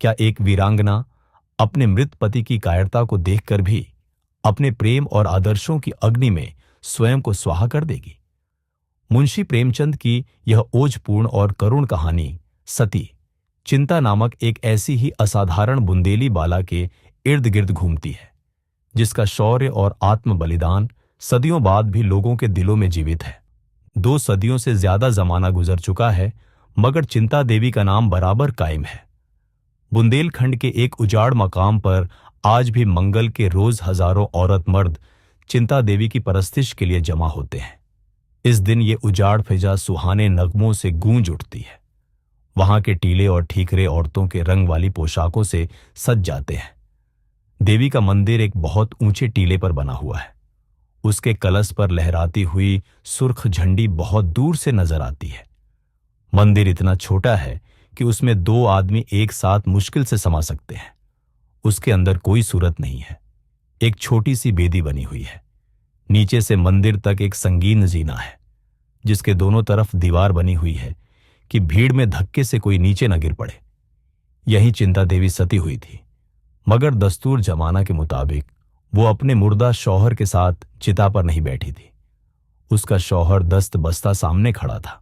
क्या एक वीरांगना अपने मृत पति की कायरता को देखकर भी अपने प्रेम और आदर्शों की अग्नि में स्वयं को स्वाहा कर देगी? मुंशी प्रेमचंद की यह ओजपूर्ण और करुण कहानी सती चिंता नामक एक ऐसी ही असाधारण बुंदेली बाला के इर्द गिर्द घूमती है, जिसका शौर्य और आत्म बलिदान सदियों बाद भी लोगों के दिलों में जीवित है। 2 सदियों से ज्यादा जमाना गुजर चुका है, मगर चिंता देवी का नाम बराबर कायम है। बुंदेलखंड के एक उजाड़ मकाम पर आज भी मंगल के रोज हजारों औरत मर्द चिंता देवी की परस्तिश के लिए जमा होते हैं। इस दिन ये उजाड़ फिजा सुहाने नगमों से गूंज उठती है। वहां के टीले और ठीकरे औरतों के रंग वाली पोशाकों से सज जाते हैं। देवी का मंदिर एक बहुत ऊंचे टीले पर बना हुआ है। उसके कलश पर लहराती हुई सुर्ख झंडी बहुत दूर से नजर आती है। मंदिर इतना छोटा है कि उसमें 2 आदमी एक साथ मुश्किल से समा सकते हैं। उसके अंदर कोई सूरत नहीं है। एक छोटी सी बेदी बनी हुई है। नीचे से मंदिर तक एक संगीन जीना है, जिसके दोनों तरफ दीवार बनी हुई है कि भीड़ में धक्के से कोई नीचे न गिर पड़े। यही चिंता देवी सती हुई थी, मगर दस्तूर जमाना के मुताबिक वो अपने मुर्दा शौहर के साथ चिता पर नहीं बैठी थी। उसका शौहर दस्त बस्ता सामने खड़ा था,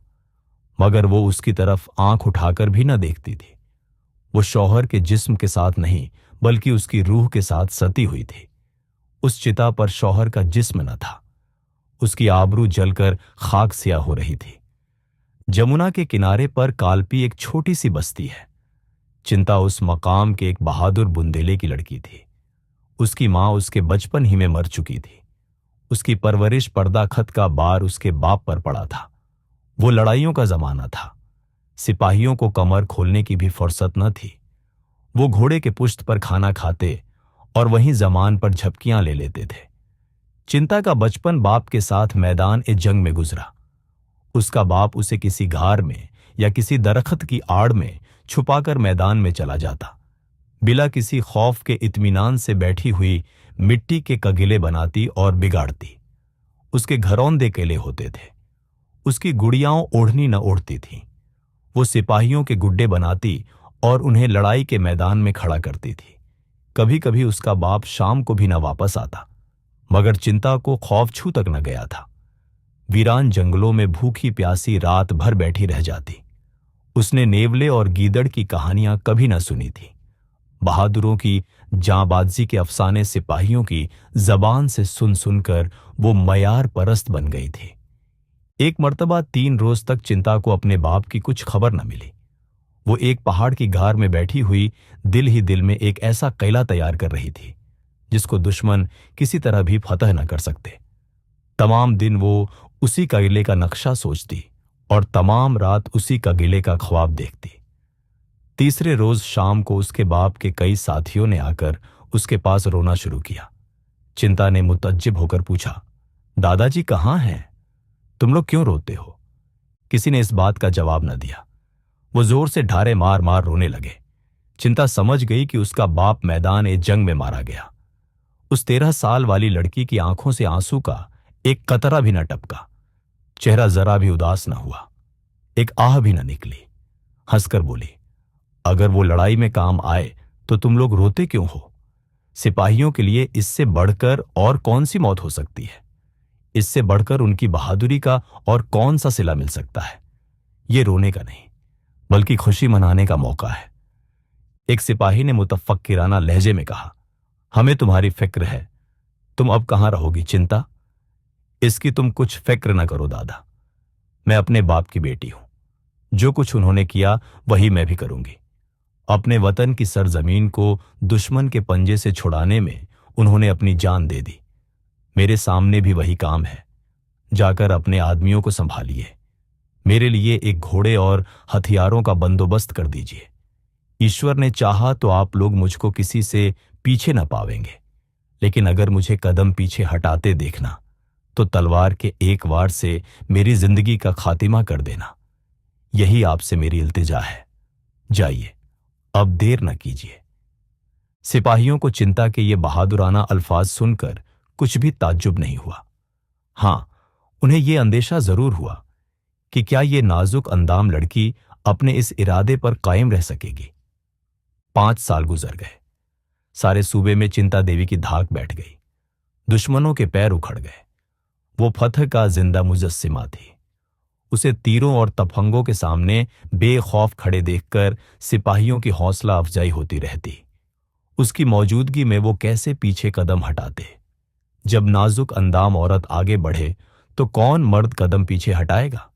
मगर वो उसकी तरफ आंख उठाकर भी न देखती थी। वो शौहर के जिस्म के साथ नहीं, बल्कि उसकी रूह के साथ सती हुई थी। उस चिता पर शौहर का जिस्म न था। उसकी आबरू जलकर खाक सिया हो रही थी। जमुना के किनारे पर कालपी एक छोटी सी बस्ती है। चिंता उस मकाम के एक बहादुर बुंदेले की लड़की थी। उसकी मां उसके बचपन ही में मर चुकी थी। उसकी परवरिश पर्दा खत का बार उसके बाप पर पड़ा था। वो लड़ाइयों का जमाना था। सिपाहियों को कमर खोलने की भी फुर्सत न थी। वो घोड़े के पुश्त पर खाना खाते और वहीं जमान पर झपकियां ले लेते थे। चिंता का बचपन बाप के साथ मैदान ए जंग में गुजरा। उसका बाप उसे किसी घार में या किसी दरख्त की आड़ में छुपाकर मैदान में चला जाता। बिला किसी खौफ के इत्मीनान से बैठी हुई मिट्टी के कगिले बनाती और बिगाड़ती। उसके घरौंदे केले होते थे। उसकी गुड़ियाओं ओढ़नी न ओढ़ती थीं। वो सिपाहियों के गुड्डे बनाती और उन्हें लड़ाई के मैदान में खड़ा करती थी। कभी कभी उसका बाप शाम को भी न वापस आता, मगर चिंता को खौफ छू तक न गया था। वीरान जंगलों में भूखी प्यासी रात भर बैठी रह जाती। उसने नेवले और गीदड़ की कहानियां कभी न सुनी थी। बहादुरों की जांबाजी के अफसाने सिपाहियों की जबान से सुन सुनकर वो मयार परस्त बन गई थी। एक मर्तबा 3 रोज तक चिंता को अपने बाप की कुछ खबर न मिली। वो एक पहाड़ की घार में बैठी हुई दिल ही दिल में एक ऐसा किला तैयार कर रही थी जिसको दुश्मन किसी तरह भी फतह न कर सकते। तमाम दिन वो उसी किले का नक्शा सोचती और तमाम रात उसी किले का ख्वाब देखती। तीसरे रोज शाम को उसके बाप के कई साथियों ने आकर उसके पास रोना शुरू किया। चिंता ने मुतज्जिब होकर पूछा, दादाजी कहाँ हैं? तुम लोग क्यों रोते हो? किसी ने इस बात का जवाब न दिया। वो जोर से ढारे मार मार रोने लगे। चिंता समझ गई कि उसका बाप मैदान ए जंग में मारा गया। उस 13 साल वाली लड़की की आंखों से आंसू का एक कतरा भी न टपका। चेहरा जरा भी उदास न हुआ। एक आह भी न निकली। हंसकर बोली, अगर वो लड़ाई में काम आए तो तुम लोग रोते क्यों हो? सिपाहियों के लिए इससे बढ़कर और कौन सी मौत हो सकती है? इससे बढ़कर उनकी बहादुरी का और कौन सा सिला मिल सकता है? ये रोने का नहीं, बल्कि खुशी मनाने का मौका है। एक सिपाही ने मुतफक्किराना लहजे में कहा, हमें तुम्हारी फिक्र है। तुम अब कहां रहोगी चिंता? इसकी तुम कुछ फिक्र न करो दादा। मैं अपने बाप की बेटी हूं। जो कुछ उन्होंने किया वही मैं भी करूंगी। अपने वतन की सरजमीन को दुश्मन के पंजे से छुड़ाने में उन्होंने अपनी जान दे दी। मेरे सामने भी वही काम है। जाकर अपने आदमियों को संभालिए। मेरे लिए एक घोड़े और हथियारों का बंदोबस्त कर दीजिए। ईश्वर ने चाहा तो आप लोग मुझको किसी से पीछे न पावेंगे, लेकिन अगर मुझे कदम पीछे हटाते देखना तो तलवार के एक वार से मेरी जिंदगी का खातिमा कर देना। यही आपसे मेरी इल्तिजा है। जाइए, अब देर न कीजिए। सिपाहियों को चिंता के ये बहादुराना अल्फाज सुनकर कुछ भी ताज्जुब नहीं हुआ। हां, उन्हें यह अंदेशा जरूर हुआ कि क्या ये नाजुक अंदाम लड़की अपने इस इरादे पर कायम रह सकेगी। 5 साल गुजर गए। सारे सूबे में चिंता देवी की धाक बैठ गई। दुश्मनों के पैर उखड़ गए। वो फतह का जिंदा मुजस्सिमा थी। उसे तीरों और तफंगों के सामने बेखौफ खड़े देखकर सिपाहियों की हौसला अफजाई होती रहती। उसकी मौजूदगी में वो कैसे पीछे कदम हटाते। जब नाजुक अंदाम औरत आगे बढ़े तो कौन मर्द कदम पीछे हटाएगा।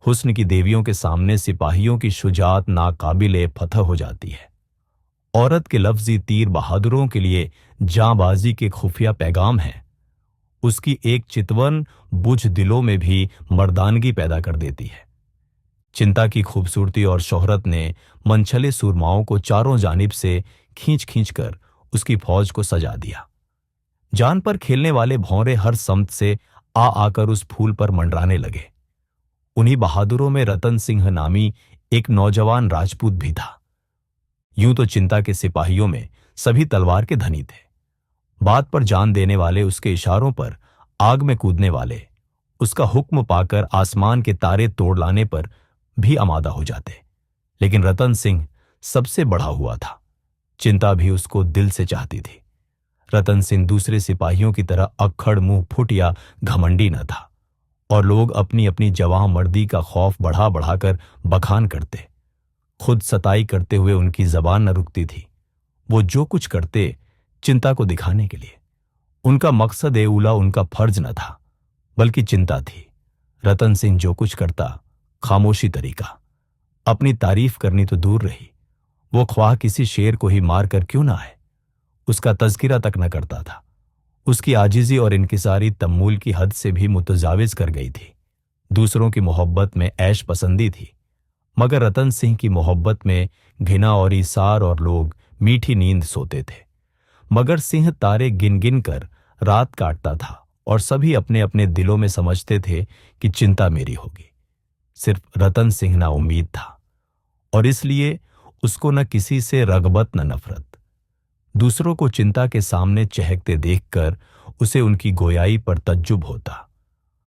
हुस्न की देवियों के सामने सिपाहियों की शुजाअत नाकाबिले फतह हो जाती है। औरत के लफ्जी तीर बहादुरों के लिए जांबाजी के खुफिया पैगाम हैं। उसकी एक चितवन बुझ दिलों में भी मर्दानगी पैदा कर देती है। चिंता की खूबसूरती और शोहरत ने मनछले सुरमाओं को चारों जानिब से खींच खींच कर उसकी फौज को सजा दिया। जान पर खेलने वाले भौरे हर समत से आ आकर उस फूल पर मंडराने लगे। उन्हीं बहादुरों में रतन सिंह नामी एक नौजवान राजपूत भी था। यूं तो चिंता के सिपाहियों में सभी तलवार के धनी थे। बात पर जान देने वाले, उसके इशारों पर आग में कूदने वाले, उसका हुक्म पाकर आसमान के तारे तोड़ लाने पर भी आमादा हो जाते। लेकिन रतन सिंह सबसे बढ़ा हुआ था। चिंता भी उसको दिल से चाहती थी। रतन सिंह दूसरे सिपाहियों की तरह अक्खड़ मुंह फुट या घमंडी न था, और लोग अपनी अपनी जवां मर्दी का खौफ बढ़ा बढ़ाकर बखान करते। खुद सताई करते हुए उनकी जबान न रुकती थी। वो जो कुछ करते चिंता को दिखाने के लिए। उनका मकसद ए उला उनका फर्ज न था, बल्कि चिंता थी। रतन सिंह जो कुछ करता, खामोशी तरीका। अपनी तारीफ करनी तो दूर रही, वो ख्वाह किसी शेर को ही मार कर क्यों ना आए, उसका तज़किरा तक न करता था। उसकी आजिज़ी और इनकिसारी तम्मूल की हद से भी मुतजाविज कर गई थी। दूसरों की मोहब्बत में ऐश पसंदी थी, मगर रतन सिंह की मोहब्बत में घिना और ईसार, और लोग मीठी नींद सोते थे। मगर सिंह तारे गिन गिन कर रात काटता था, और सभी अपने अपने दिलों में समझते थे कि चिंता मेरी होगी। सिर्फ रतन सिंह ना उम्मीद था, और इसलिए उसको न किसी से रगबत न नफरत। दूसरों को चिंता के सामने चहकते देखकर उसे उनकी गोयाई पर तज्जुब होता।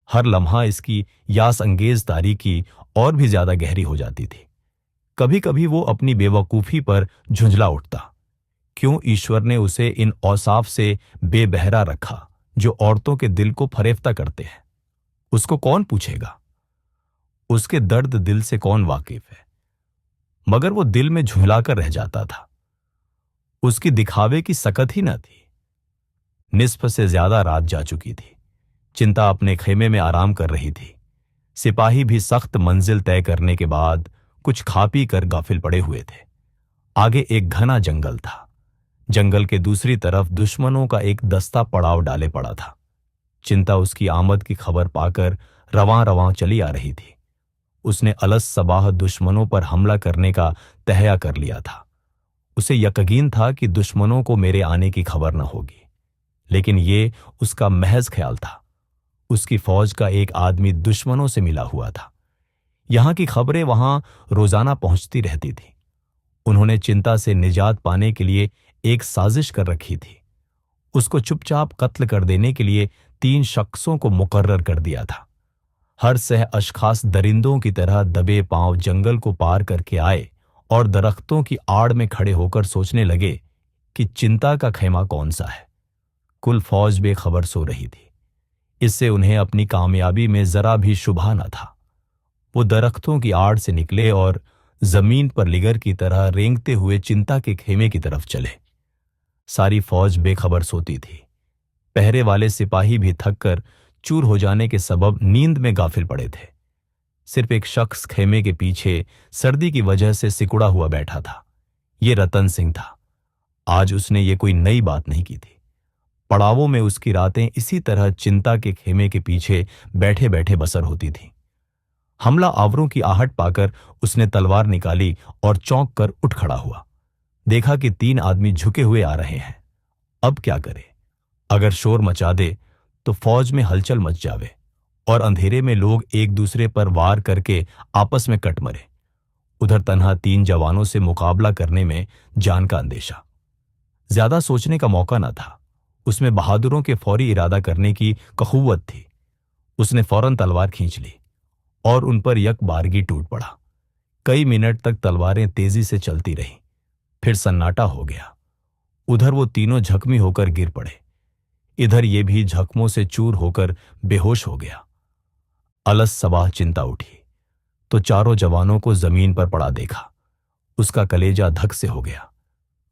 हर लम्हा इसकी यास अंगेज तारीकी और भी ज्यादा गहरी हो जाती थी। कभी कभी वो अपनी बेवकूफी पर झुंझला उठता। क्यों ईश्वर ने उसे इन औसाफ से बेबहरा रखा जो औरतों के दिल को फरेफ्ता करते हैं। उसको कौन पूछेगा, उसके दर्द दिल से कौन वाकिफ है। मगर वो दिल में झुंझलाकर रह जाता था। उसकी दिखावे की सकत ही न थी। निस्फ से ज्यादा रात जा चुकी थी। चिंता अपने खेमे में आराम कर रही थी। सिपाही भी सख्त मंजिल तय करने के बाद कुछ खा पी कर गाफिल पड़े हुए थे। आगे एक घना जंगल था। जंगल के दूसरी तरफ दुश्मनों का एक दस्ता पड़ाव डाले पड़ा था। चिंता उसकी आमद की खबर पाकर रवां रवां चली आ रही थी। उसने अलस सबाह दुश्मनों पर हमला करने का तहया कर लिया था। उसे यकीन था कि दुश्मनों को मेरे आने की खबर न होगी, लेकिन ये उसका महज ख्याल था। उसकी फौज का एक आदमी दुश्मनों से मिला हुआ था। यहां की खबरें वहां रोजाना पहुंचती रहती थी। उन्होंने चिंता से निजात पाने के लिए एक साजिश कर रखी थी। उसको चुपचाप कत्ल कर देने के लिए 3 शख्सों को मुकर्रर कर दिया था। हर सह अशखास दरिंदों की तरह दबे पांव जंगल को पार करके आए और दरख्तों की आड़ में खड़े होकर सोचने लगे कि चिंता का खेमा कौन सा है। कुल फौज बेखबर सो रही थी। इससे उन्हें अपनी कामयाबी में जरा भी शुभा न था। वो दरख्तों की आड़ से निकले और जमीन पर लिगर की तरह रेंगते हुए चिंता के खेमे की तरफ चले। सारी फौज बेखबर सोती थी। पहरे वाले सिपाही भी थककर चूर हो जाने के सबब नींद में गाफिल पड़े थे। सिर्फ एक शख्स खेमे के पीछे सर्दी की वजह से सिकुड़ा हुआ बैठा था। ये रतन सिंह था। आज उसने ये कोई नई बात नहीं की थी। पड़ावों में उसकी रातें इसी तरह चिंता के खेमे के पीछे बैठे बैठे बसर होती थी। हमला आवरों की आहट पाकर उसने तलवार निकाली और चौंक कर उठ खड़ा हुआ। देखा कि 3 आदमी झुके हुए आ रहे हैं। अब क्या करे? अगर शोर मचा दे तो फौज में हलचल मच जावे और अंधेरे में लोग एक दूसरे पर वार करके आपस में कट मरे। उधर तन्हा 3 जवानों से मुकाबला करने में जान का अंदेशा। ज्यादा सोचने का मौका न था। उसमें बहादुरों के फौरी इरादा करने की कखुवत थी। उसने फौरन तलवार खींच ली और उन पर यक बारगी टूट पड़ा। कई मिनट तक तलवारें तेजी से चलती रहीं। फिर सन्नाटा हो गया। उधर वो तीनों जख्मी होकर गिर पड़े, इधर ये भी जख्मों से चूर होकर बेहोश हो गया। अलस सबाह चिंता उठी तो चारों जवानों को जमीन पर पड़ा देखा। उसका कलेजा धक से हो गया।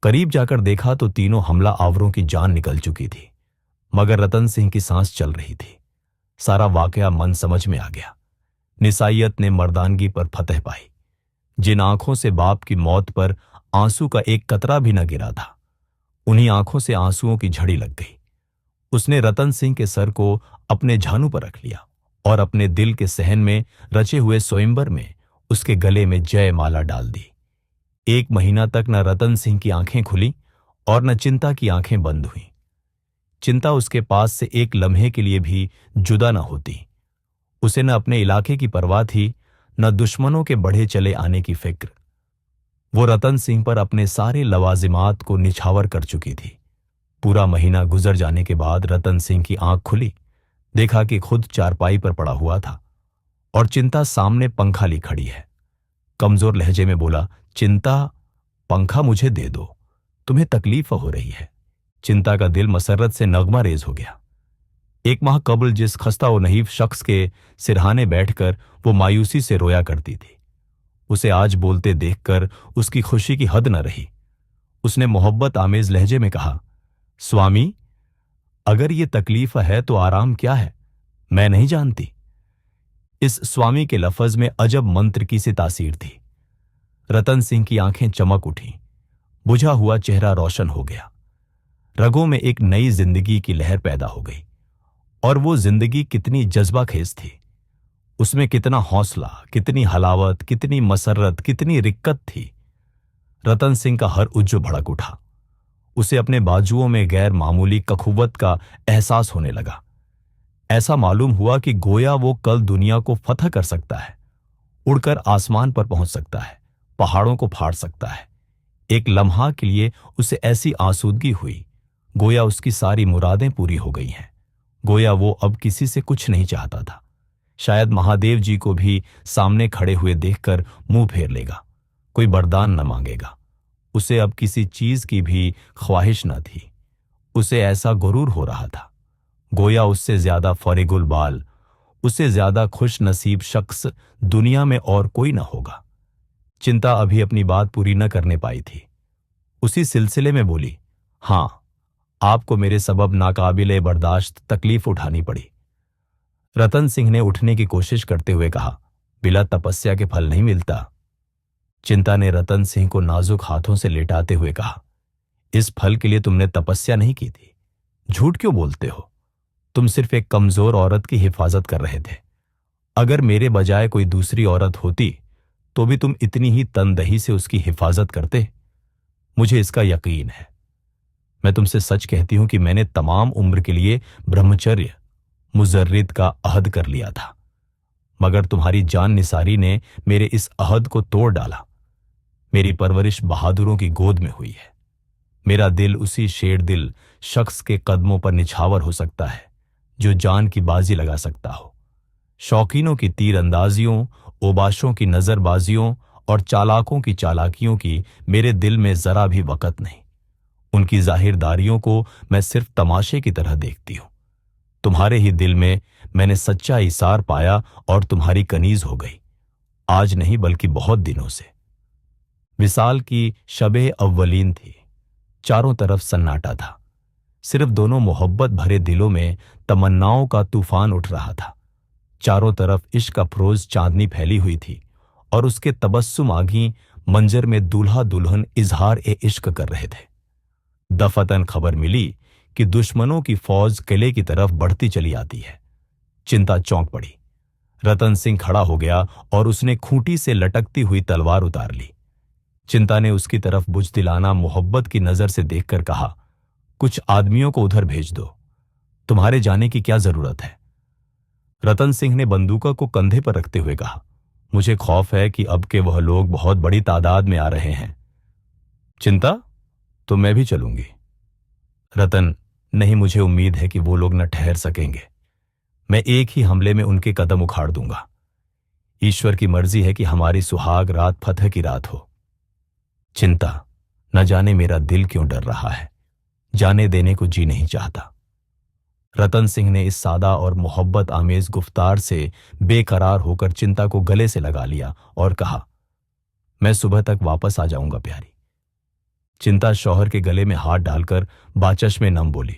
करीब जाकर देखा तो तीनों हमला आवरों की जान निकल चुकी थी, मगर रतन सिंह की सांस चल रही थी। सारा वाकया मन समझ में आ गया। निसाइयत ने मर्दानगी पर फतह पाई। जिन आंखों से बाप की मौत पर आंसू का एक कतरा भी न गिरा था, उन्हीं आंखों से आंसुओं की झड़ी लग गई। उसने रतन सिंह के सर को अपने झानू पर रख लिया और अपने दिल के सहन में रचे हुए स्वयंवर में उसके गले में जय माला डाल दी। 1 महीना तक न रतन सिंह की आंखें खुली और न चिंता की आंखें बंद हुईं। चिंता उसके पास से एक लम्हे के लिए भी जुदा न होती। उसे न अपने इलाके की परवाह थी, न दुश्मनों के बढ़े चले आने की फिक्र। वो रतन सिंह पर अपने सारे लवाजिमात को निछावर कर चुकी थी। पूरा महीना गुजर जाने के बाद रतन सिंह की आंख खुली। देखा कि खुद चारपाई पर पड़ा हुआ था और चिंता सामने पंखा ली खड़ी है। कमजोर लहजे में बोला, चिंता, पंखा मुझे दे दो, तुम्हें तकलीफ हो रही है। चिंता का दिल मसरत से नगमा रेज हो गया। 1 माह कबल जिस खस्ता व नहीफ शख्स के सिरहाने बैठकर वो मायूसी से रोया करती थी, उसे आज बोलते देखकर उसकी खुशी की हद न रही। उसने मोहब्बत आमेज लहजे में कहा, स्वामी, अगर ये तकलीफ है तो आराम क्या है, मैं नहीं जानती। इस स्वामी के लफज में अजब मंत्र की सी तासीर थी। रतन सिंह की आंखें चमक उठी, बुझा हुआ चेहरा रोशन हो गया। रगों में एक नई जिंदगी की लहर पैदा हो गई। और वो जिंदगी कितनी जज्बा खेज थी। उसमें कितना हौसला, कितनी हलावत, कितनी मसरत, कितनी रिक्कत थी। रतन सिंह का हर उज्जव भड़क उठा। उसे अपने बाजुओं में गैर मामूली कखुवत का एहसास होने लगा। ऐसा मालूम हुआ कि गोया वो कल दुनिया को फतह कर सकता है, उड़कर आसमान पर पहुंच सकता है, पहाड़ों को फाड़ सकता है। एक लम्हा के लिए उसे ऐसी आसूदगी हुई, गोया उसकी सारी मुरादें पूरी हो गई हैं। गोया वो अब किसी से कुछ नहीं चाहता था। शायद महादेव जी को भी सामने खड़े हुए देखकर मुंह फेर लेगा, कोई वरदान न मांगेगा। उसे अब किसी चीज की भी ख्वाहिश न थी। उसे ऐसा गुरूर हो रहा था, गोया उससे ज्यादा फरेगुल बाल, उससे ज्यादा खुश नसीब शख्स दुनिया में और कोई न होगा। चिंता अभी अपनी बात पूरी न करने पाई थी। उसी सिलसिले में बोली, हां, आपको मेरे सबब नाकाबिले बर्दाश्त तकलीफ उठानी पड़ी। रतन सिंह ने उठने की कोशिश करते हुए कहा, बिला तपस्या के फल नहीं मिलता। चिंता ने रतन सिंह को नाजुक हाथों से लेटाते हुए कहा, इस फल के लिए तुमने तपस्या नहीं की थी। झूठ क्यों बोलते हो? तुम सिर्फ एक कमजोर औरत की हिफाजत कर रहे थे। अगर मेरे बजाय कोई दूसरी औरत होती तो भी तुम इतनी ही तनदही से उसकी हिफाजत करते। मुझे इसका यकीन है। मैं तुमसे सच कहती हूं कि मैंने तमाम उम्र के लिए ब्रह्मचर्य मुजर्रिद का अहद कर लिया था, मगर तुम्हारी जान निसारी ने मेरे इस अहद को तोड़ डाला। मेरी परवरिश बहादुरों की गोद में हुई है। मेरा दिल उसी शेर दिल शख्स के कदमों पर निछावर हो सकता है जो जान की बाजी लगा सकता हो। शौकीनों की तीर अंदाजियों, ओबाशों की नजरबाजियों और चालाकों की चालाकियों की मेरे दिल में जरा भी वक़्त नहीं। उनकी जाहिरदारियों को मैं सिर्फ तमाशे की तरह देखती हूं। तुम्हारे ही दिल में मैंने सच्चा इसार पाया और तुम्हारी कनीज हो गई। आज नहीं बल्कि बहुत दिनों से। विसाल की शबे अव्वलीन थी। चारों तरफ सन्नाटा था। सिर्फ दोनों मोहब्बत भरे दिलों में तमन्नाओं का तूफान उठ रहा था। चारों तरफ इश्क अफरोज चांदनी फैली हुई थी और उसके तबस्सुम आगी मंजर में दूल्हा दुल्हन इजहार-ए-इश्क कर रहे थे। दफतन खबर मिली कि दुश्मनों की फौज किले की तरफ बढ़ती चली आती है। चिंता चौंक पड़ी। रतन सिंह खड़ा हो गया और उसने खूंटी से लटकती हुई तलवार उतार ली। चिंता ने उसकी तरफ बुझदिलाना मोहब्बत की नजर से देखकर कहा, कुछ आदमियों को उधर भेज दो। तुम्हारे जाने की क्या जरूरत है? रतन सिंह ने बंदूका को कंधे पर रखते हुए कहा, मुझे खौफ है कि अब के वह लोग बहुत बड़ी तादाद में आ रहे हैं। चिंता, तो मैं भी चलूंगी। रतन, नहीं, मुझे उम्मीद है कि वो लोग न ठहर सकेंगे। मैं एक ही हमले में उनके कदम उखाड़ दूंगा। ईश्वर की मर्जी है कि हमारी सुहाग रात फतह की रात हो। चिंता, न जाने मेरा दिल क्यों डर रहा है, जाने देने को जी नहीं चाहता। रतन सिंह ने इस सादा और मोहब्बत आमेज गुफ्तार से बेकरार होकर चिंता को गले से लगा लिया और कहा, मैं सुबह तक वापस आ जाऊंगा प्यारी। चिंता शौहर के गले में हाथ डालकर बाचश में नम बोली,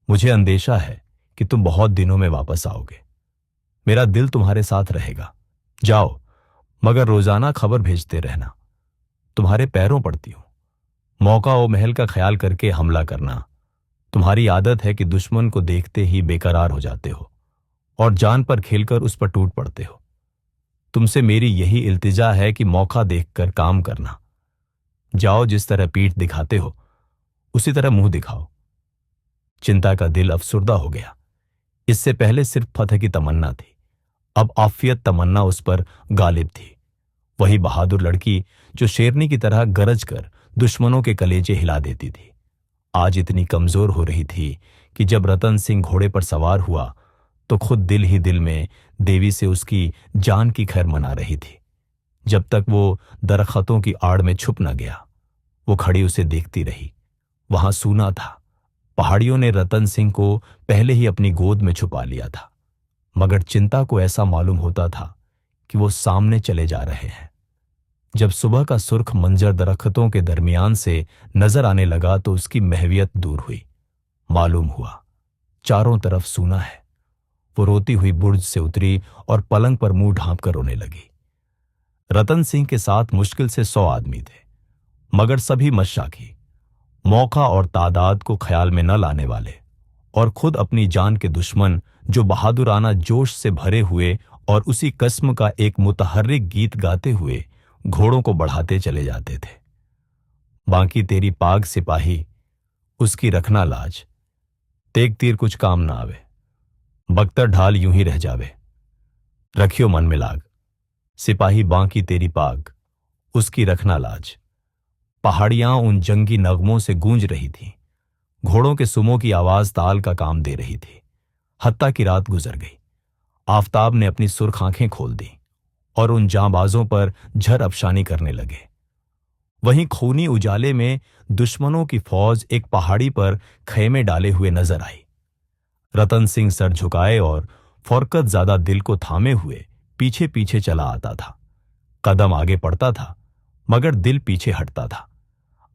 मुझे अंदेशा है कि तुम बहुत दिनों में वापस आओगे। मेरा दिल तुम्हारे साथ रहेगा। जाओ, मगर रोजाना खबर भेजते रहना। तुम्हारे पैरों पड़ती हूं। मौका ओ महल का ख्याल करके हमला करना। तुम्हारी आदत है कि दुश्मन को देखते ही बेकरार हो जाते हो और जान पर खेलकर उस पर टूट पड़ते हो। तुमसे मेरी यही इल्तिजा है कि मौका देखकर काम करना। जाओ, जिस तरह पीठ दिखाते हो उसी तरह मुंह दिखाओ। चिंता का दिल अफसुर्दा हो गया। इससे पहले सिर्फ फतह की तमन्ना थी, अब आफियत तमन्ना उस पर गालिब थी। वही बहादुर लड़की जो शेरनी की तरह गरज कर दुश्मनों के कलेजे हिला देती थी, आज इतनी कमजोर हो रही थी कि जब रतन सिंह घोड़े पर सवार हुआ तो खुद दिल ही दिल में देवी से उसकी जान की खैर मना रही थी। जब तक वो दरख्तों की आड़ में छुप न गया, वो खड़ी उसे देखती रही। वहां सूना था। पहाड़ियों ने रतन सिंह को पहले ही अपनी गोद में छुपा लिया था, मगर चिंता को ऐसा मालूम होता था कि वो सामने चले जा रहे हैं। जब सुबह का सुर्ख मंजर दरख्तों के दरमियान से नजर आने लगा तो उसकी महवियत दूर हुई। मालूम हुआ चारों तरफ सूना है। वो रोती हुई बुर्ज से उतरी और पलंग पर मुंह ढांप कर रोने लगी। रतन सिंह के साथ मुश्किल से 100 आदमी थे, मगर सभी मशाकी, मौका और तादाद को ख्याल में न लाने वाले और खुद अपनी जान के दुश्मन, जो बहादुराना जोश से भरे हुए और उसी कस्म का एक मुतहर्रिक गीत गाते हुए घोड़ों को बढ़ाते चले जाते थे। बाकी तेरी पाग सिपाही, उसकी रखना लाज। तेग तीर कुछ काम ना आवे, बख्तर ढाल यूं ही रह जावे। रखियो मन में लाग, सिपाही बाकी तेरी पाग, उसकी रखना लाज। पहाड़ियां उन जंगी नगमों से गूंज रही थीं। घोड़ों के सुमों की आवाज ताल का काम दे रही थी। हत्ता की रात गुजर गई। आफताब ने अपनी सुर्ख आंखें खोल दी और उन जांबाजों पर झर अफशानी करने लगे। वहीं खूनी उजाले में दुश्मनों की फौज एक पहाड़ी पर खैमे डाले हुए नजर आई। रतन सिंह सर झुकाए और फौरकत ज्यादा दिल को थामे हुए पीछे पीछे चला आता था। कदम आगे पड़ता था, मगर दिल पीछे हटता था।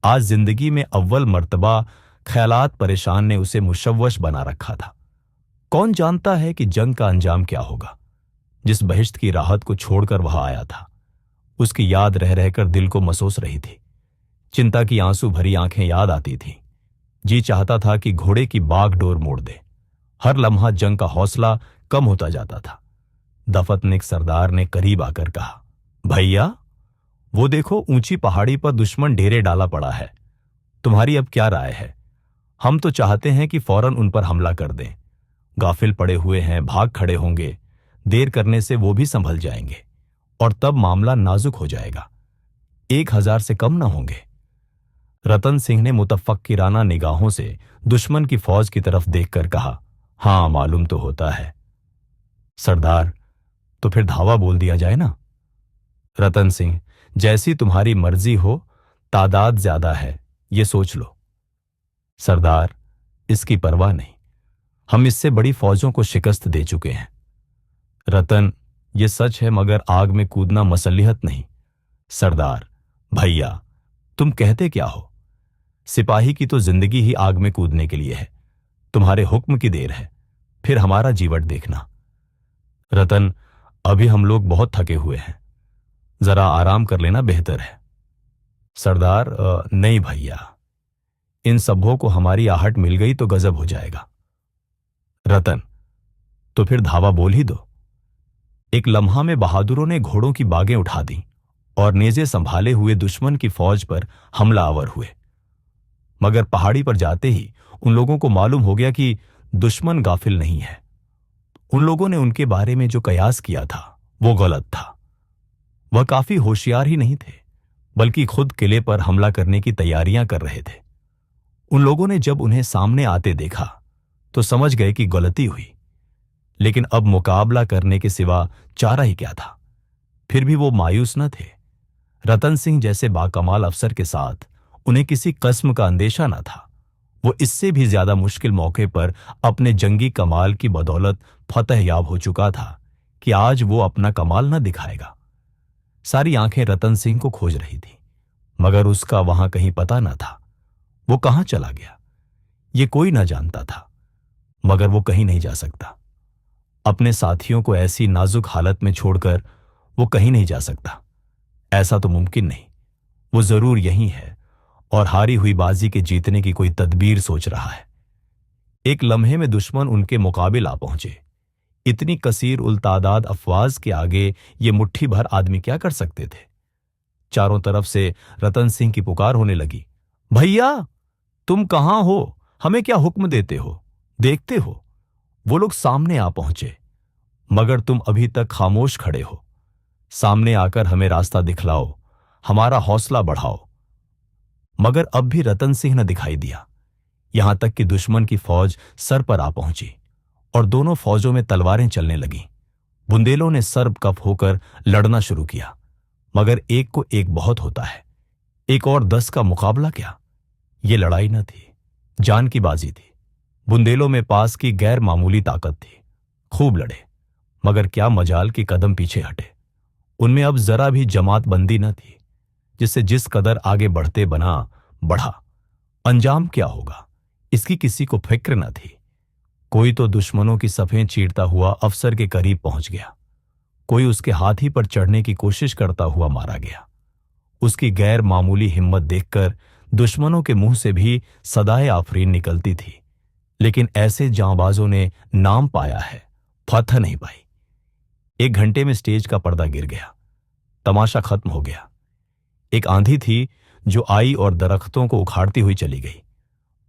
आज जिंदगी में अव्वल मर्तबा ख्यालात परेशान ने उसे मुशव्वश बना रखा था। कौन जानता है कि जंग का अंजाम क्या होगा। जिस बहिश्त की राहत को छोड़कर वह आया था, उसकी याद रह रहकर दिल को मसोस रही थी। चिंता की आंसू भरी आंखें याद आती थीं। जी चाहता था कि घोड़े की बागडोर मोड़ दे। हर लम्हा जंग का हौसला कम होता जाता था। दफतनिक सरदार ने करीब आकर कहा, भैया, वो देखो ऊंची पहाड़ी पर दुश्मन डेरे डाला पड़ा है। तुम्हारी अब क्या राय है? हम तो चाहते हैं कि फौरन उन पर हमला कर दें। गाफिल पड़े हुए हैं, भाग खड़े होंगे। देर करने से वो भी संभल जाएंगे और तब मामला नाजुक हो जाएगा। 1000 से कम ना होंगे। रतन सिंह ने मुतफक्किराना निगाहों से दुश्मन की फौज की तरफ देखकर कहा, हां, मालूम तो होता है सरदार, तो फिर धावा बोल दिया जाए ना। रतन सिंह, जैसी तुम्हारी मर्जी हो, तादाद ज्यादा है, ये सोच लो। सरदार, इसकी परवाह नहीं, हम इससे बड़ी फौजों को शिकस्त दे चुके हैं। रतन, ये सच है, मगर आग में कूदना मसलिहत नहीं। सरदार, भैया, तुम कहते क्या हो? सिपाही की तो जिंदगी ही आग में कूदने के लिए है। तुम्हारे हुक्म की देर है, फिर हमारा जीवट देखना। रतन, अभी हम लोग बहुत थके हुए हैं, जरा आराम कर लेना बेहतर है। सरदार, नहीं भैया, इन सभों को हमारी आहट मिल गई तो गजब हो जाएगा। रतन, तो फिर धावा बोल ही दो। एक लम्हा में बहादुरों ने घोड़ों की बागें उठा दी और नेजे संभाले हुए दुश्मन की फौज पर हमला आवर हुए। मगर पहाड़ी पर जाते ही उन लोगों को मालूम हो गया कि दुश्मन गाफिल नहीं है। उन लोगों ने उनके बारे में जो कयास किया था वो गलत था। वह काफी होशियार ही नहीं थे, बल्कि खुद किले पर हमला करने की तैयारियां कर रहे थे। उन लोगों ने जब उन्हें सामने आते देखा तो समझ गए कि गलती हुई, लेकिन अब मुकाबला करने के सिवा चारा ही क्या था। फिर भी वो मायूस न थे। रतन सिंह जैसे बाकमाल अफसर के साथ उन्हें किसी कस्म का अंदेशा न था। वो इससे भी ज्यादा मुश्किल मौके पर अपने जंगी कमाल की बदौलत फतहयाब हो चुका था कि आज वो अपना कमाल न दिखाएगा। सारी आंखें रतन सिंह को खोज रही थी, मगर उसका वहां कहीं पता न था। वो कहां चला गया ये कोई न जानता था, मगर वो कहीं नहीं जा सकता। अपने साथियों को ऐसी नाजुक हालत में छोड़कर वो कहीं नहीं जा सकता। ऐसा तो मुमकिन नहीं। वो जरूर यहीं है और हारी हुई बाजी के जीतने की कोई तदबीर सोच रहा है। एक लम्हे में दुश्मन उनके मुकाबिल आ पहुंचे। इतनी कसीर उल तादाद अफवाज के आगे ये मुट्ठी भर आदमी क्या कर सकते थे। चारों तरफ से रतन सिंह की पुकार होने लगी, भैया तुम कहां हो, हमें क्या हुक्म देते हो, देखते हो। वो लोग सामने आ पहुंचे, मगर तुम अभी तक खामोश खड़े हो। सामने आकर हमें रास्ता दिखलाओ, हमारा हौसला बढ़ाओ। मगर अब भी रतन सिंह न दिखाई दिया। यहां तक कि दुश्मन की फौज सर पर आ पहुंची और दोनों फौजों में तलवारें चलने लगीं। बुंदेलों ने सर्ब कफ होकर लड़ना शुरू किया, मगर एक को एक बहुत होता है, एक और 10 का मुकाबला क्या। ये लड़ाई न थी, जान की बाजी थी। बुंदेलों में पास की गैर मामूली ताकत थी। खूब लड़े, मगर क्या मजाल की कदम पीछे हटे। उनमें अब जरा भी जमात बंदी न थी, जिससे जिस कदर आगे बढ़ते बना बढ़ा, अंजाम क्या होगा इसकी किसी को फिक्र न थी। कोई तो दुश्मनों की सफें चीरता हुआ अफसर के करीब पहुंच गया, कोई उसके हाथी पर चढ़ने की कोशिश करता हुआ मारा गया। उसकी गैर मामूली हिम्मत देखकर दुश्मनों के मुंह से भी सदाए आफरीन निकलती थी, लेकिन ऐसे जांबाजों ने नाम पाया है, फतह नहीं पाई। 1 घंटे में स्टेज का पर्दा गिर गया, तमाशा खत्म हो गया। एक आंधी थी जो आई और दरख्तों को उखाड़ती हुई चली गई।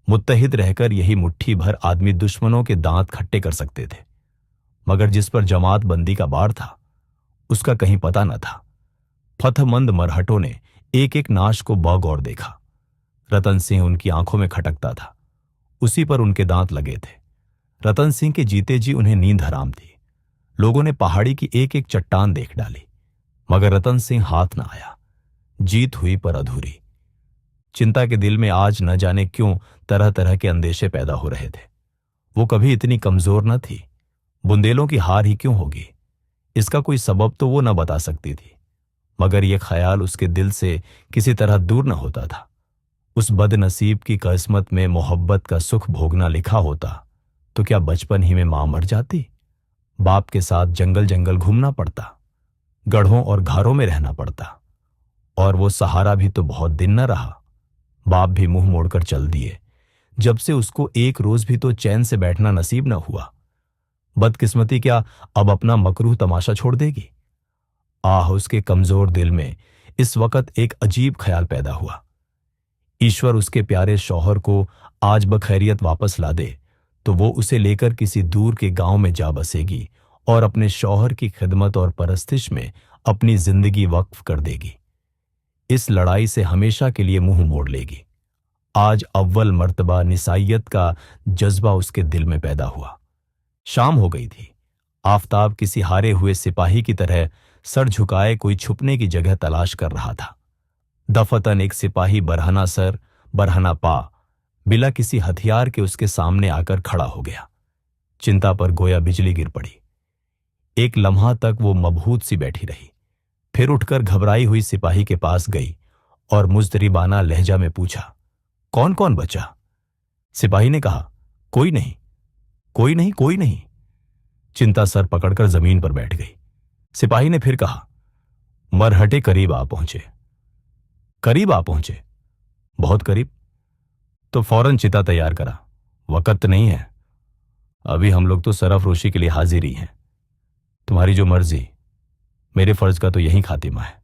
मुत्तहिद रहकर यही मुट्ठी भर आदमी दुश्मनों के दांत खट्टे कर सकते थे, मगर जिस पर जमात बंदी का बार था उसका कहीं पता न था। फतहमंद मरहटों ने एक एक नाश को बगौर देखा। रतन सिंह उनकी आंखों में खटकता था, उसी पर उनके दांत लगे थे। रतन सिंह के जीते जी उन्हें नींद हराम थी। लोगों ने पहाड़ी की एक एक चट्टान देख डाली, मगर रतन सिंह हाथ न आया। जीत हुई पर अधूरी। चिंता के दिल में आज न जाने क्यों तरह तरह के अंदेशे पैदा हो रहे थे। वो कभी इतनी कमजोर न थी, बुंदेलों की हार ही क्यों होगी, इसका कोई सबब तो वो न बता सकती थी। मगर यह ख्याल उसके दिल से किसी तरह दूर न होता था। उस बदनसीब की किस्मत में मोहब्बत का सुख भोगना लिखा होता तो क्या बचपन ही में मां मर जाती, बाप के साथ जंगल जंगल घूमना पड़ता, गढ़ों और घरों में रहना पड़ता। और वो सहारा भी तो बहुत दिन न रहा। बाप भी मुंह मोड़कर चल दिए जब से उसको एक रोज भी तो चैन से बैठना नसीब न हुआ। बदकिस्मती क्या अब अपना मकरूह तमाशा छोड़ देगी। आह, उसके कमजोर दिल में इस वक्त एक अजीब ख्याल पैदा हुआ। ईश्वर उसके प्यारे शौहर को आज बखैरियत वापस ला दे तो वो उसे लेकर किसी दूर के गांव में जा बसेगी और अपने शौहर की खिदमत और परस्तिश में अपनी जिंदगी वक्फ कर देगी। इस लड़ाई से हमेशा के लिए मुंह मोड़ लेगी। आज अव्वल मर्तबा निसाइयत का जज्बा उसके दिल में पैदा हुआ। शाम हो गई थी। आफताब किसी हारे हुए सिपाही की तरह सर झुकाए कोई छुपने की जगह तलाश कर रहा था। दफतन एक सिपाही बरहना सर बरहना पा बिला किसी हथियार के उसके सामने आकर खड़ा हो गया। चिंता पर गोया बिजली गिर पड़ी। एक लम्हा तक वो मबहूत सी बैठी रही, फिर उठकर घबराई हुई सिपाही के पास गई और मुजतरिबाना लहजा में पूछा, कौन कौन बचा? सिपाही ने कहा, कोई नहीं, कोई नहीं, कोई नहीं। चिंता सर पकड़कर जमीन पर बैठ गई। सिपाही ने फिर कहा, मरहटे करीब आ पहुंचे। करीब आ पहुंचे? बहुत करीब। तो फौरन चिता तैयार करा, वक्त नहीं है। अभी हम लोग तो सरफरोशी के लिए हाजिर ही हैं। तुम्हारी जो मर्जी, मेरे फर्ज का तो यही खातिमा है।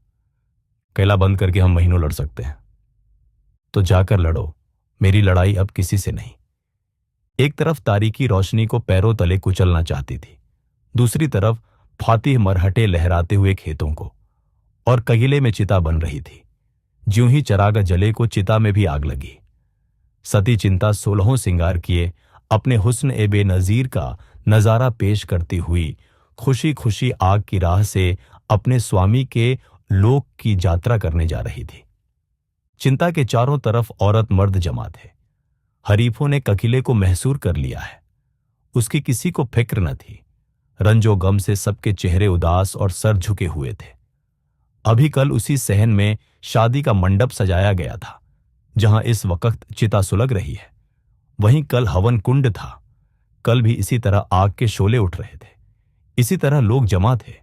कैला बंद करके हम महीनों लड़ सकते हैं। तो जाकर लड़ो, मेरी लड़ाई अब किसी से नहीं। एक तरफ तारीकी रोशनी को पैरों तले कुचलना चाहती थी, दूसरी तरफ फातिह मरहटे लहराते हुए खेतों को, और कगिले में चिता बन रही थी। ज्यों ही चरागा जले को चिता में भी आग लगी। सती चिंता 16 सिंगार किए अपने हुस्न ए बेनजीर का नजारा पेश करती हुई खुशी खुशी आग की राह से अपने स्वामी के लोक की यात्रा करने जा रही थी। चिंता के चारों तरफ औरत मर्द जमा थे। हरीफों ने ककीले को महसूर कर लिया है। उसकी किसी को फिक्र न थी। रंजो गम से सबके चेहरे उदास और सर झुके हुए थे। अभी कल उसी सहन में शादी का मंडप सजाया गया था जहां इस वक्त चिता सुलग रही है। वहीं कल हवन कुंड था। कल भी इसी तरह आग के शोले उठ रहे थे, इसी तरह लोग जमा थे।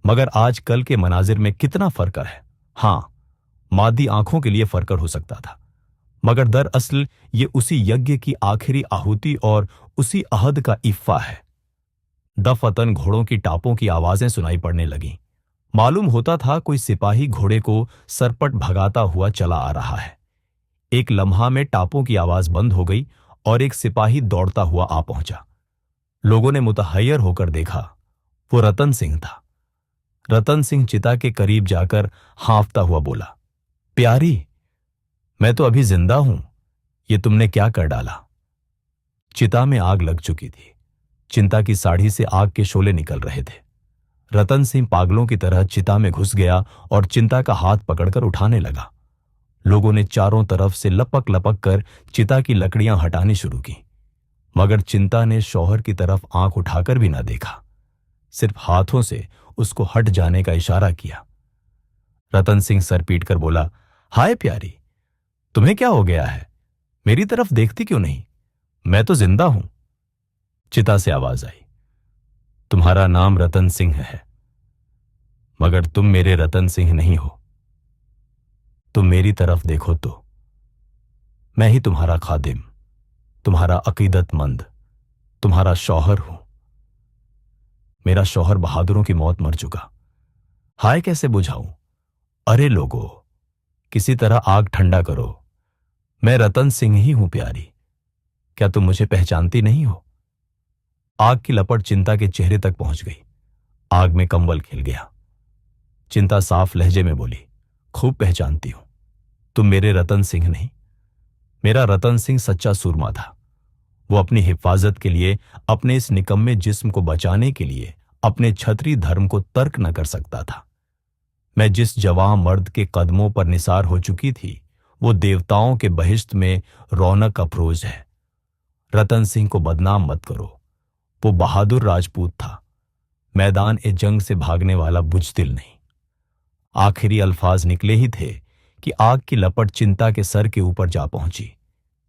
मगर आज कल के मनाजिर में कितना फर्क है। हां, मादी आंखों के लिए फर्क हो सकता था, मगर दरअसल ये उसी यज्ञ की आखिरी आहुति और उसी अहद का इफ़्फा है। दफअतन घोड़ों की टापों की आवाजें सुनाई पड़ने लगीं। मालूम होता था कोई सिपाही घोड़े को सरपट भगाता हुआ चला आ रहा है। एक लम्हा में टापों की आवाज बंद हो गई और एक सिपाही दौड़ता हुआ आ पहुंचा। लोगों ने मुतहय्यर होकर देखा, वो रतन सिंह था। रतन सिंह चिता के करीब जाकर हांफता हुआ बोला, प्यारी, मैं तो अभी जिंदा हूं, ये तुमने क्या कर डाला? चिता में आग लग चुकी थी। चिंता की साड़ी से आग के शोले निकल रहे थे। रतन सिंह पागलों की तरह चिता में घुस गया और चिंता का हाथ पकड़कर उठाने लगा। लोगों ने चारों तरफ से लपक लपक कर चिता की लकड़ियां हटानी शुरू की, मगर चिंता ने शौहर की तरफ आंख उठाकर भी न देखा, सिर्फ हाथों से उसको हट जाने का इशारा किया। रतन सिंह सर पीट कर बोला, हाय प्यारी, तुम्हें क्या हो गया है? मेरी तरफ देखती क्यों नहीं? मैं तो जिंदा हूं। चिता से आवाज आई, तुम्हारा नाम रतन सिंह है, मगर तुम मेरे रतन सिंह नहीं हो। तुम मेरी तरफ देखो तो मैं ही तुम्हारा खादिम, तुम्हारा अकीदतमंद, तुम्हारा शौहर हूं। मेरा शौहर बहादुरों की मौत मर चुका, हाय कैसे बुझाऊं? अरे लोगों, किसी तरह आग ठंडा करो। मैं रतन सिंह ही हूं प्यारी, क्या तुम मुझे पहचानती नहीं हो? आग की लपट चिंता के चेहरे तक पहुंच गई। आग में कंवल खिल गया। चिंता साफ लहजे में बोली, खूब पहचानती हूं, तुम मेरे रतन सिंह नहीं। मेरा रतन सिंह सच्चा सूरमा था। वो अपनी हिफाजत के लिए, अपने इस निकम्मे जिस्म को बचाने के लिए अपने छत्री धर्म को तर्क न कर सकता था। मैं जिस जवां मर्द के कदमों पर निसार हो चुकी थी, वो देवताओं के बहिश्त में रौनक अफरोज है। रतन सिंह को बदनाम मत करो, वो बहादुर राजपूत था, मैदान ए जंग से भागने वाला बुजदिल नहीं। आखिरी अल्फाज निकले ही थे कि आग की लपट चिंता के सर के ऊपर जा पहुंची।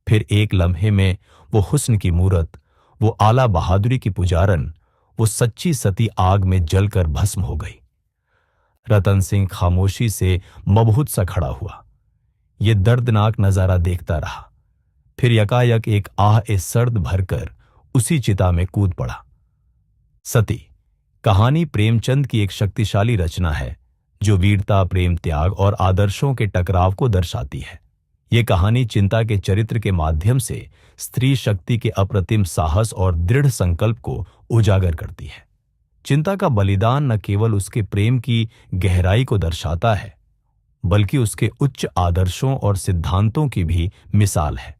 फिर एक लम्हे में वो हुस्न की मूरत, वो आला बहादुरी की पुजारन, वो सच्ची सती आग में जलकर भस्म हो गई। रतन सिंह खामोशी से मबहूत सा खड़ा हुआ। ये दर्दनाक नजारा देखता रहा। फिर यकायक एक आह ए सर्द भरकर उसी चिता में कूद पड़ा। सती कहानी प्रेमचंद की एक शक्तिशाली रचना है जो वीरता, प्रेम, त्याग और आदर्शों के टकराव को दर्शाती है। ये कहानी चिंता के चरित्र के माध्यम से स्त्री शक्ति के अप्रतिम साहस और दृढ़ संकल्प को उजागर करती है। चिंता का बलिदान न केवल उसके प्रेम की गहराई को दर्शाता है, बल्कि उसके उच्च आदर्शों और सिद्धांतों की भी मिसाल है।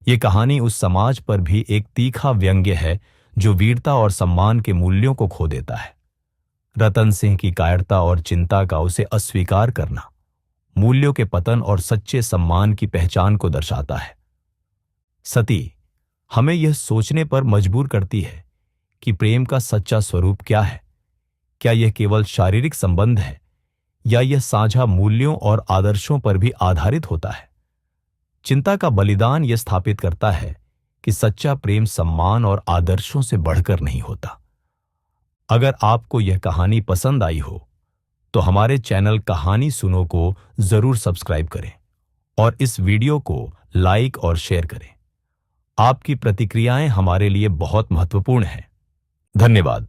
ये कहानी उस समाज पर भी एक तीखा व्यंग्य है जो वीरता और सम्मान के मूल्यों को खो देता है। रतन सिंह की कायरता और चिंता का उसे अस्वीकार करना मूल्यों के पतन और सच्चे सम्मान की पहचान को दर्शाता है। सती हमें यह सोचने पर मजबूर करती है कि प्रेम का सच्चा स्वरूप क्या है। क्या यह केवल शारीरिक संबंध है या यह साझा मूल्यों और आदर्शों पर भी आधारित होता है? चिंता का बलिदान यह स्थापित करता है कि सच्चा प्रेम सम्मान और आदर्शों से बढ़कर नहीं होता। अगर आपको यह कहानी पसंद आई हो तो हमारे चैनल कहानी सुनो को जरूर सब्सक्राइब करें और इस वीडियो को लाइक और शेयर करें। आपकी प्रतिक्रियाएं हमारे लिए बहुत महत्वपूर्ण हैं। धन्यवाद।